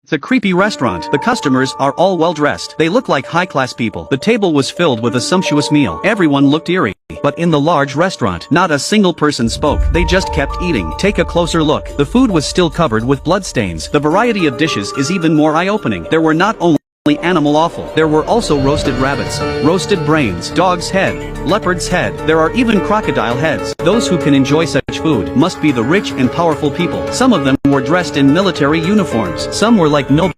It's a creepy restaurant. The customers are all well dressed. They look like high-class people. The table was filled with a sumptuous meal. Everyone looked eerie. But in the large restaurant, not a single person spoke. They just kept eating. Take a closer look. The food was still covered with bloodstains. The variety of dishes is even more eye-opening. There were not only animal offal. There were also roasted rabbits, roasted brains, dog's head, leopard's head. There are even crocodile heads. Those who can enjoy such food must be the rich and powerful people. Some of them were dressed in military uniforms. Some were like noblemen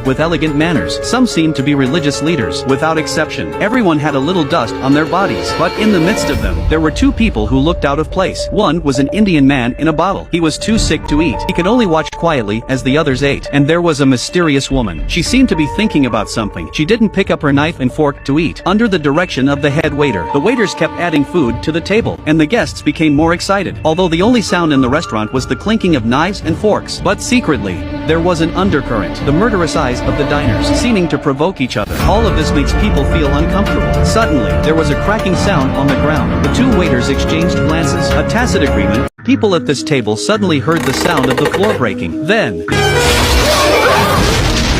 with elegant manners. Some seemed to be religious leaders. Without exception, everyone had a little dust on their bodies. But in the midst of them, there were two people who looked out of place. One was an Indian man in a bottle. He was too sick to eat. He could only watch quietly as the others ate. And there was a mysterious woman. She seemed to be thinking about something. She didn't pick up her knife and fork to eat. Under the direction of the head waiter, the waiters kept adding food to the table, and the guests became more excited. Although the only sound in the restaurant was the clinking of knives and forks. But secretly, there was an undercurrent. The murderous eyes of the diners seeming to provoke each other. All of this makes people feel uncomfortable. Suddenly, there was a cracking sound on the ground. The two waiters exchanged glances. A tacit agreement. People at this table suddenly heard the sound of the floor breaking. Then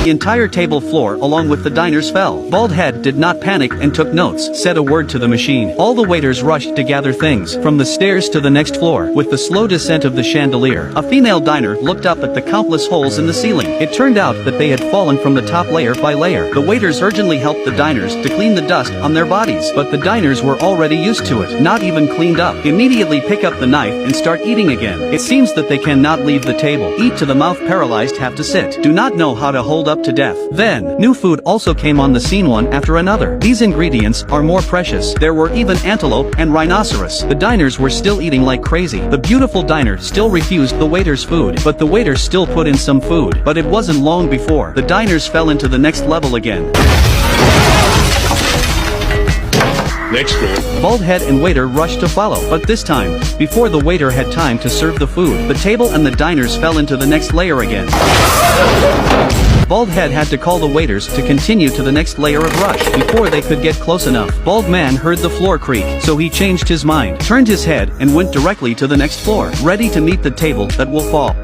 the entire table floor along with the diners fell. Baldhead did not panic and took notes, said a word to the machine. All the waiters rushed to gather things, from the stairs to the next floor. With the slow descent of the chandelier, a female diner looked up at the countless holes in the ceiling. It turned out that they had fallen from the top layer by layer. The waiters urgently helped the diners to clean the dust on their bodies, but the diners were already used to it, not even cleaned up. Immediately pick up the knife and start eating again. It seems that they cannot leave the table. Eat to the mouth, paralyzed, have to sit. Do not know how to hold up to death. Then, new food also came on the scene one after another. These ingredients are more precious. There were even antelope and rhinoceros. The diners were still eating like crazy. The beautiful diner still refused the waiter's food, but the waiter still put in some food. But it wasn't long before the diners fell into the next level again. Next floor. Baldhead and waiter rushed to follow, but this time, before the waiter had time to serve the food, the table and the diners fell into the next layer again. Baldhead had to call the waiters to continue to the next layer of rush before they could get close enough. Bald man heard the floor creak, so he changed his mind, turned his head, and went directly to the next floor, ready to meet the table that will fall.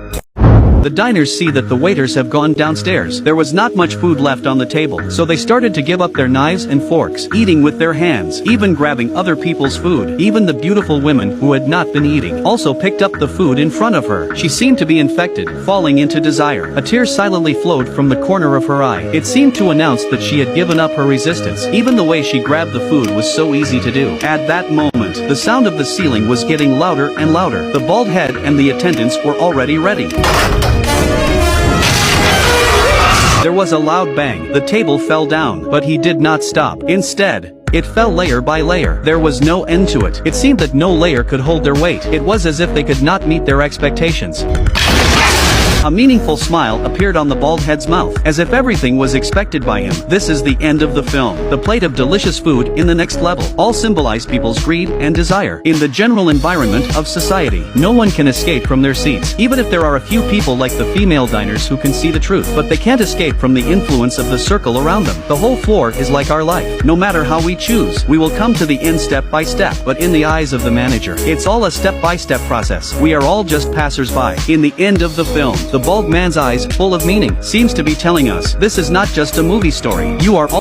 The diners see that the waiters have gone downstairs. There was not much food left on the table, so they started to give up their knives and forks, eating with their hands, even grabbing other people's food. Even the beautiful women who had not been eating also picked up the food in front of her. She seemed to be infected, falling into desire. A tear silently flowed from the corner of her eye. It seemed to announce that she had given up her resistance. Even the way she grabbed the food was so easy to do. At that moment, the sound of the ceiling was getting louder and louder. The bald head and the attendants were already ready. There was a loud bang. The table fell down, but he did not stop. Instead, it fell layer by layer. There was no end to it. It seemed that no layer could hold their weight. It was as if they could not meet their expectations. A meaningful smile appeared on the bald head's mouth, as if everything was expected by him. This is the end of the film. The plate of delicious food in the next level all symbolize people's greed and desire. In the general environment of society, no one can escape from their seats, even if there are a few people like the female diners who can see the truth, but they can't escape from the influence of the circle around them. The whole floor is like our life. No matter how we choose, we will come to the end step by step, but in the eyes of the manager, it's all a step-by-step process. We are all just passers-by. In the end of the film, the bald man's eyes, full of meaning, seems to be telling us, this is not just a movie story. You are all